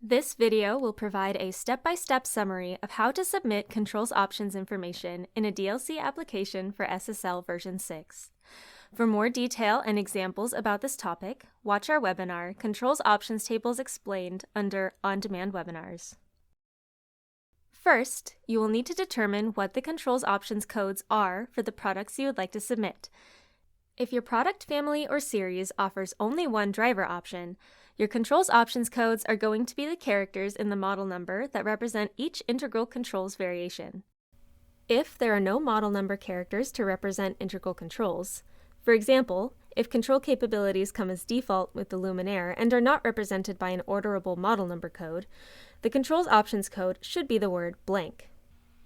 This video will provide a step-by-step summary of how to submit controls options information in a DLC application for SSL version 6. For more detail and examples about this topic, watch our webinar, Controls Options Tables Explained, under On-Demand Webinars. First, you will need to determine what the controls options codes are for the products you would like to submit. If your product family or series offers only one driver option, your controls options codes are going to be the characters in the model number that represent each integral controls variation. If there are no model number characters to represent integral controls, for example, if control capabilities come as default with the Luminaire and are not represented by an orderable model number code, the controls options code should be the word blank.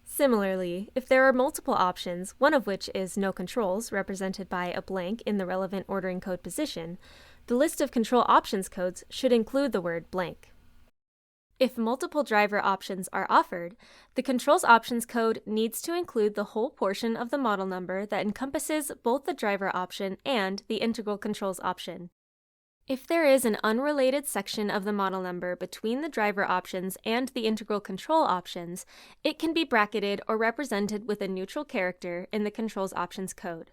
Similarly, if there are multiple options, one of which is no controls represented by a blank in the relevant ordering code position, the list of control options codes should include the word blank. If multiple driver options are offered, the controls options code needs to include the whole portion of the model number that encompasses both the driver option and the integral controls option. If there is an unrelated section of the model number between the driver options and the integral control options, it can be bracketed or represented with a neutral character in the controls options code.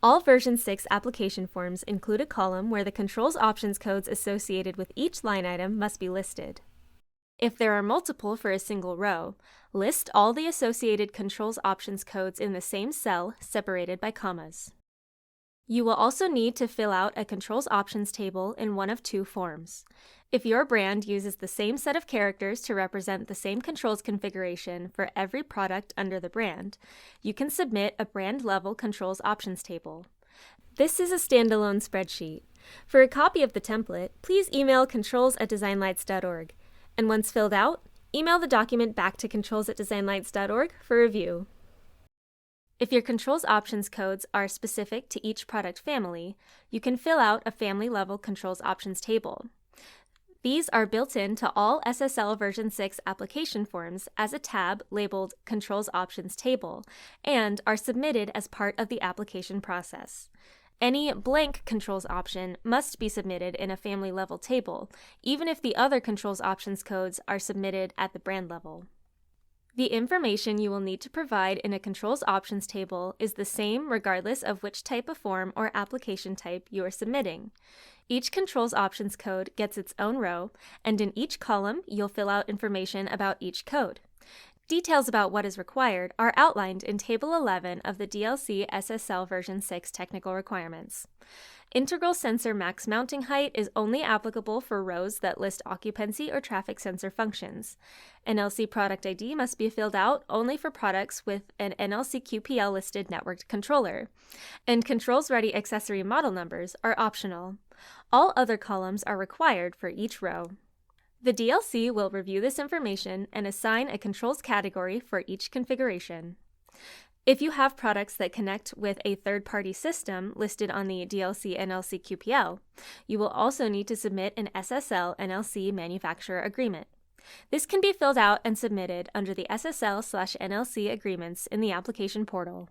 All version 6 application forms include a column where the controls options codes associated with each line item must be listed. If there are multiple for a single row, list all the associated controls options codes in the same cell, separated by commas. You will also need to fill out a controls options table in one of two forms. If your brand uses the same set of characters to represent the same controls configuration for every product under the brand, you can submit a brand-level controls options table. This is a standalone spreadsheet. For a copy of the template, please email controls@designlights.org, and once filled out, email the document back to controls@designlights.org for review. If your controls options codes are specific to each product family, you can fill out a family-level controls options table. These are built into all SSL version 6 application forms as a tab labeled Controls Options Table and are submitted as part of the application process. Any blank controls option must be submitted in a family-level table, even if the other controls options codes are submitted at the brand level. The information you will need to provide in a controls options table is the same regardless of which type of form or application type you are submitting. Each controls options code gets its own row, and in each column you'll fill out information about each code. Details about what is required are outlined in Table 11 of the DLC SSL version 6 technical requirements. Integral sensor max mounting height is only applicable for rows that list occupancy or traffic sensor functions. NLC product ID must be filled out only for products with an NLC QPL listed networked controller, and controls-ready accessory model numbers are optional. All other columns are required for each row. The DLC will review this information and assign a controls category for each configuration. If you have products that connect with a third-party system listed on the DLC NLC QPL, you will also need to submit an SSL NLC manufacturer agreement. This can be filled out and submitted under the SSL/NLC agreements in the application portal.